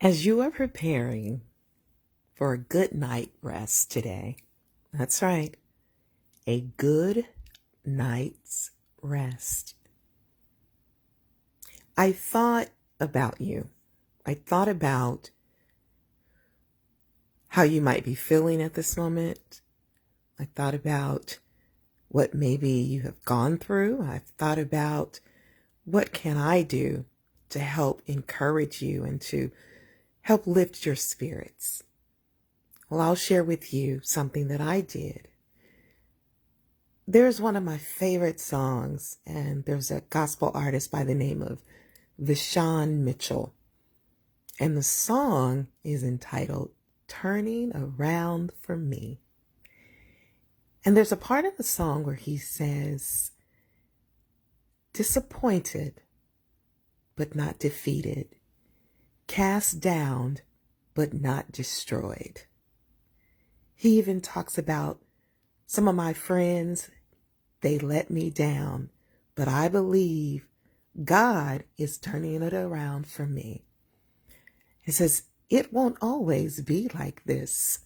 As you are preparing for a good night rest today, that's right, a good night's rest, I thought about you. I thought about how you might be feeling at this moment. I thought about what maybe you have gone through. I've thought about what can I do to help encourage you and to help lift your spirits. Well, I'll share with you something that I did. There's one of my favorite songs, and there's a gospel artist by the name of Vashawn Mitchell. And the song is entitled Turning Around for Me. And there's a part of the song where he says, disappointed, but not defeated, cast down, but not destroyed. He even talks about some of my friends, they let me down, but I believe God is turning it around for me. He says, it won't always be like this.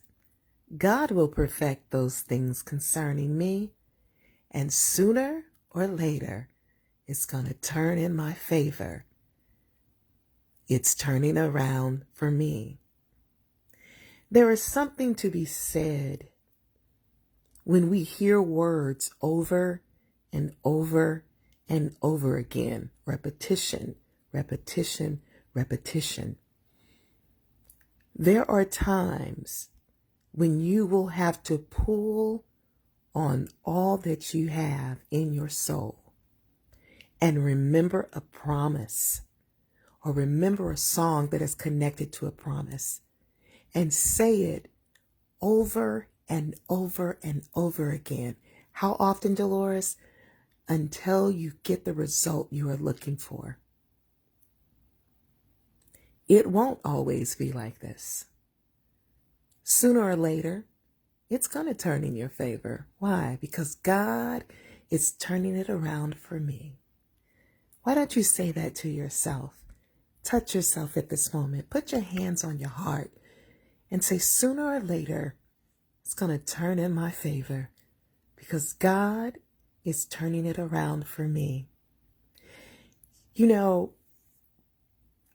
God will perfect those things concerning me, and sooner or later, it's going to turn in my favor. It's turning around for me. There is something to be said when we hear words over and over and over again. Repetition, repetition, repetition. There are times when you will have to pull on all that you have in your soul and remember a promise or remember a song that is connected to a promise and say it over and over and over again. How often, Dolores? Until you get the result you are looking for. It won't always be like this. Sooner or later, it's going to turn in your favor. Why? Because God is turning it around for me. Why don't you say that to yourself? Touch yourself at this moment. Put your hands on your heart and say, sooner or later, it's going to turn in my favor because God is turning it around for me. You know,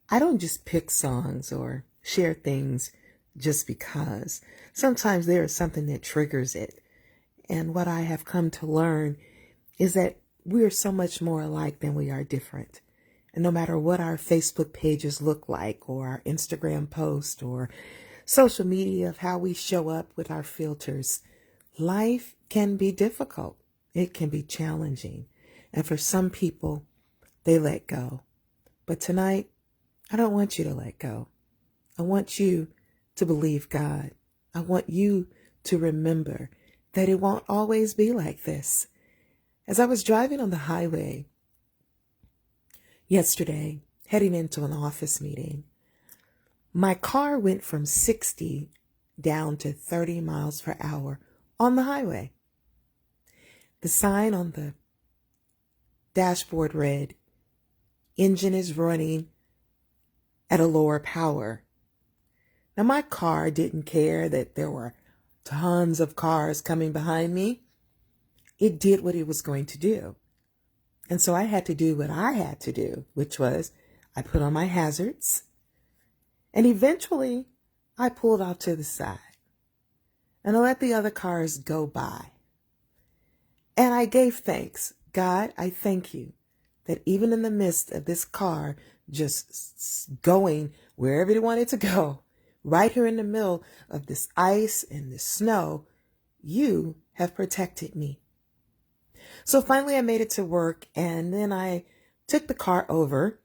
I don't just pick songs or share things just because. Sometimes there is something that triggers it. And what I have come to learn is that we are so much more alike than we are different. And no matter what our Facebook pages look like, or our Instagram post, or social media of how we show up with our filters, life can be difficult. It can be challenging. And for some people, they let go. But tonight, I don't want you to let go. I want you to believe God. I want you to remember that it won't always be like this. As I was driving on the highway yesterday, heading into an office meeting, my car went from 60 down to 30 miles per hour on the highway. The sign on the dashboard read, engine is running at a lower power. Now, my car didn't care that there were tons of cars coming behind me. It did what it was going to do. And so I had to do what I had to do, which was I put on my hazards, and eventually I pulled off to the side and I let the other cars go by. And I gave thanks. God, I thank you that even in the midst of this car just going wherever it wanted to go, right here in the middle of this ice and this snow, you have protected me. So finally I made it to work, and then I took the car over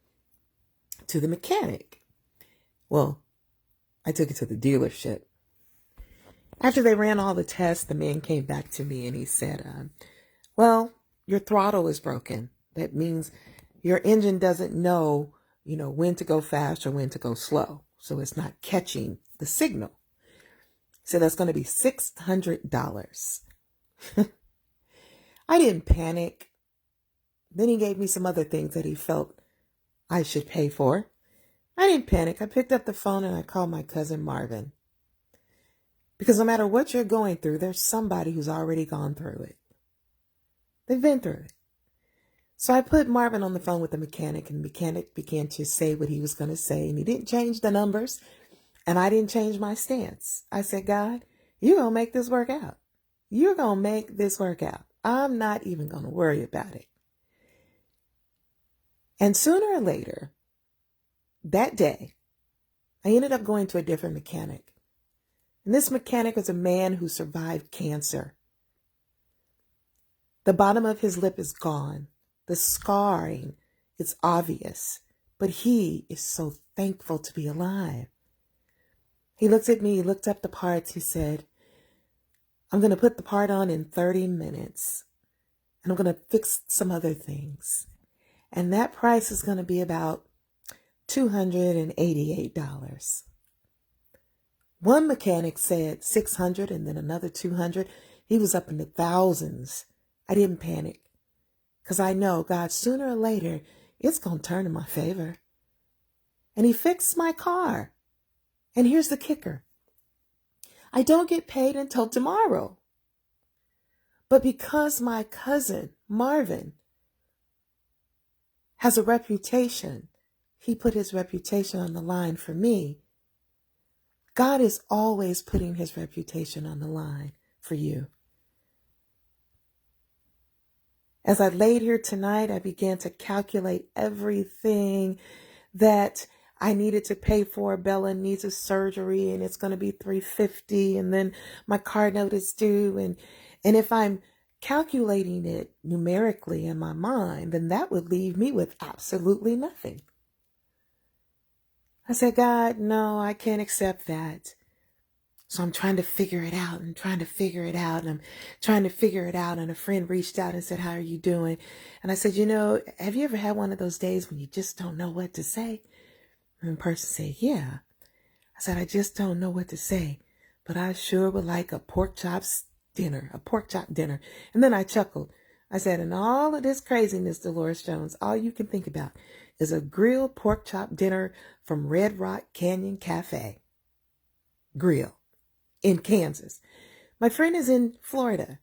to the mechanic. Well, I took it to the dealership. After they ran all the tests, the man came back to me and he said, well, your throttle is broken. That means your engine doesn't know, when to go fast or when to go slow. So it's not catching the signal. So that's going to be $600. I didn't panic. Then he gave me some other things that he felt I should pay for. I didn't panic. I picked up the phone and I called my cousin Marvin. Because no matter what you're going through, there's somebody who's already gone through it. They've been through it. So I put Marvin on the phone with the mechanic, and the mechanic began to say what he was going to say. And he didn't change the numbers, and I didn't change my stance. I said, God, you're going to make this work out. You're going to make this work out. I'm not even going to worry about it. And sooner or later, that day, I ended up going to a different mechanic. And this mechanic was a man who survived cancer. The bottom of his lip is gone. The scarring is obvious, but he is so thankful to be alive. He looked at me, he looked up the parts, he said, I'm going to put the part on in 30 minutes, and I'm going to fix some other things. And that price is going to be about $288. One mechanic said $600 and then another $200. He was up in the thousands. I didn't panic because I know God, sooner or later, it's going to turn in my favor. And he fixed my car. And here's the kicker. I don't get paid until tomorrow. But because my cousin, Marvin, has a reputation, he put his reputation on the line for me. God is always putting his reputation on the line for you. As I laid here tonight, I began to calculate everything that I needed to pay for. Bella needs a surgery and it's going to be $350, and then my car note is due. And if I'm calculating it numerically in my mind, then that would leave me with absolutely nothing. I said, God, no, I can't accept that. So I'm trying to figure it out and trying to figure it out. And I'm trying to figure it out. And a friend reached out and said, how are you doing? And I said, have you ever had one of those days when you just don't know what to say? And the person said, yeah. I said, I just don't know what to say, but I sure would like a pork chop dinner. And then I chuckled. I said, in all of this craziness, Dolores Jones, all you can think about is a grilled pork chop dinner from Red Rock Canyon Cafe. Grill. In Kansas. My friend is in Florida.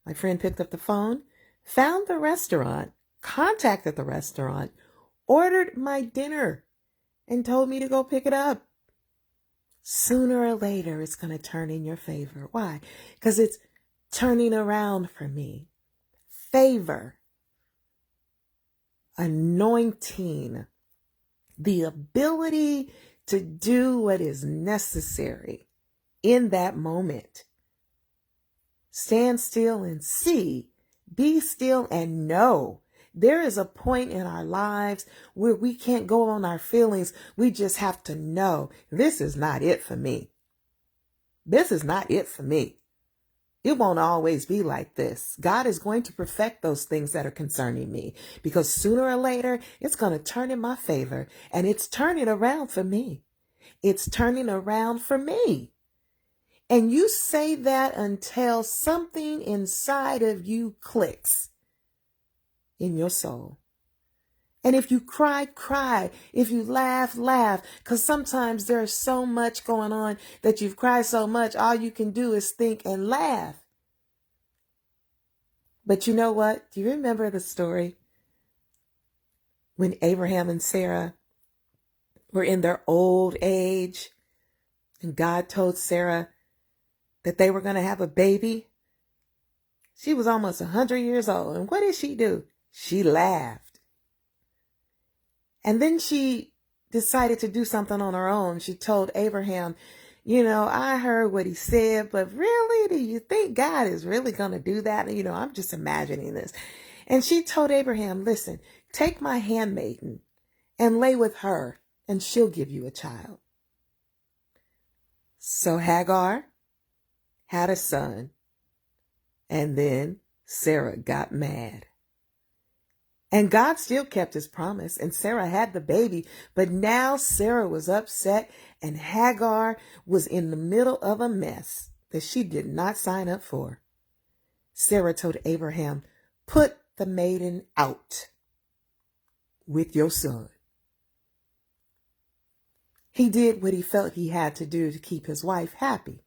My friend picked up the phone, found the restaurant, contacted the restaurant, ordered my dinner, and told me to go pick it up. Sooner or later, it's going to turn in your favor. Why? Because it's turning around for me. Favor, anointing, the ability to do what is necessary in that moment. Stand still and see. Be still and know. There is a point in our lives where we can't go on our feelings. We just have to know this is not it for me. This is not it for me. It won't always be like this. God is going to perfect those things that are concerning me, because sooner or later, it's going to turn in my favor, and it's turning around for me. It's turning around for me. And you say that until something inside of you clicks in your soul. And if you cry, cry. If you laugh, laugh. Because sometimes there's so much going on that you've cried so much, all you can do is think and laugh. But you know what? Do you remember the story when Abraham and Sarah were in their old age and God told Sarah that they were going to have a baby? She was almost 100 years old. And what did she do? She laughed. And then she decided to do something on her own. She told Abraham, I heard what he said, but really, do you think God is really going to do that? I'm just imagining this. And she told Abraham, listen, take my handmaiden and lay with her, and she'll give you a child. So Hagar had a son, and then Sarah got mad. And God still kept his promise, and Sarah had the baby, but now Sarah was upset, and Hagar was in the middle of a mess that she did not sign up for. Sarah told Abraham, put the maiden out with your son. He did what he felt he had to do to keep his wife happy.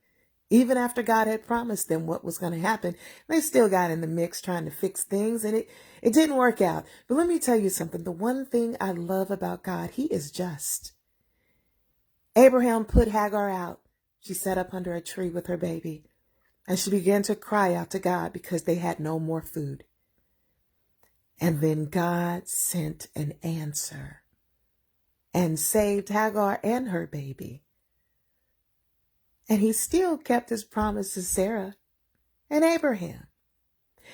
Even after God had promised them what was going to happen, they still got in the mix trying to fix things, and it didn't work out. But let me tell you something. The one thing I love about God, he is just. Abraham put Hagar out. She sat up under a tree with her baby, and she began to cry out to God because they had no more food. And then God sent an answer and saved Hagar and her baby. And he still kept his promise to Sarah and Abraham.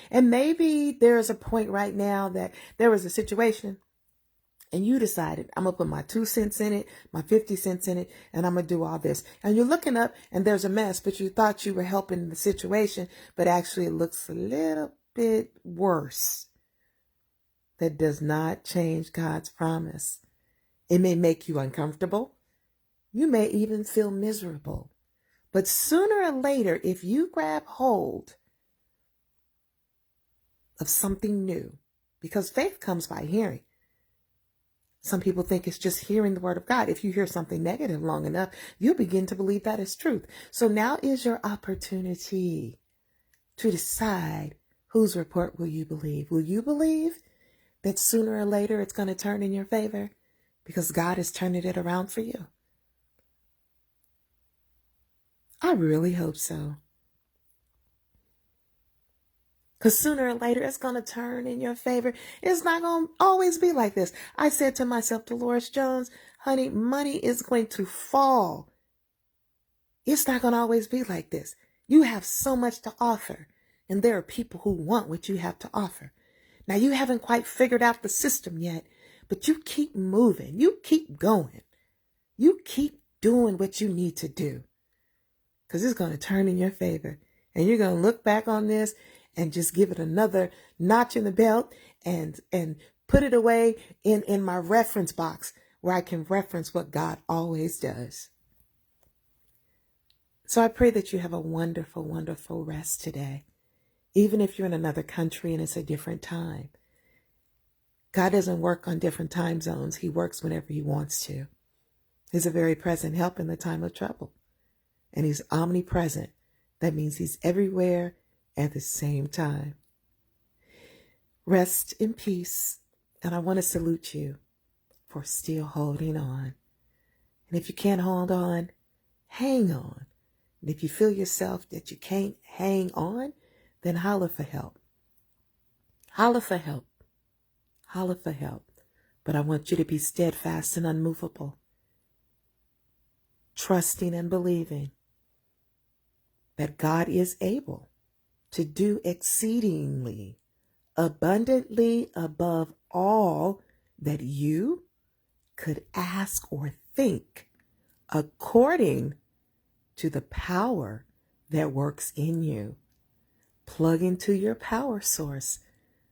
And maybe there's a point right now that there was a situation and you decided, I'm going to put my 2 cents in it, my 50 cents in it, and I'm going to do all this. And you're looking up and there's a mess, but you thought you were helping the situation, but actually it looks a little bit worse. That does not change God's promise. It may make you uncomfortable. You may even feel miserable. But sooner or later, if you grab hold of something new, because faith comes by hearing. Some people think it's just hearing the word of God. If you hear something negative long enough, you'll begin to believe that is truth. So now is your opportunity to decide whose report will you believe. Will you believe that sooner or later it's going to turn in your favor because God is turning it around for you? I really hope so. Because sooner or later, it's going to turn in your favor. It's not going to always be like this. I said to myself, Dolores Jones, honey, money is going to fall. It's not going to always be like this. You have so much to offer. And there are people who want what you have to offer. Now, you haven't quite figured out the system yet, but you keep moving. You keep going. You keep doing what you need to do. Because it's going to turn in your favor. And you're going to look back on this and just give it another notch in the belt and put it away in my reference box where I can reference what God always does. So I pray that you have a wonderful, wonderful rest today. Even if you're in another country and it's a different time. God doesn't work on different time zones. He works whenever he wants to. He's a very present help in the time of trouble. And he's omnipresent. That means he's everywhere at the same time. Rest in peace. And I want to salute you for still holding on. And if you can't hold on, hang on. And if you feel yourself that you can't hang on, then holler for help. Holler for help. Holler for help. But I want you to be steadfast and unmovable. Trusting and believing that God is able to do exceedingly, abundantly above all that you could ask or think, according to the power that works in you. Plug into your power source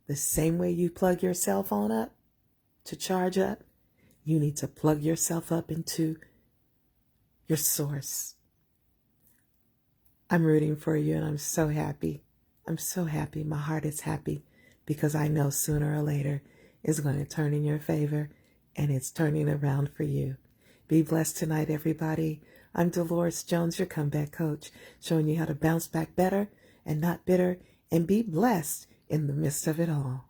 the same way you plug your cell phone up to charge up. You need to plug yourself up into your source. I'm rooting for you and I'm so happy. I'm so happy. My heart is happy because I know sooner or later it's going to turn in your favor and it's turning around for you. Be blessed tonight, everybody. I'm Dolores Jones, your comeback coach, showing you how to bounce back better and not bitter and be blessed in the midst of it all.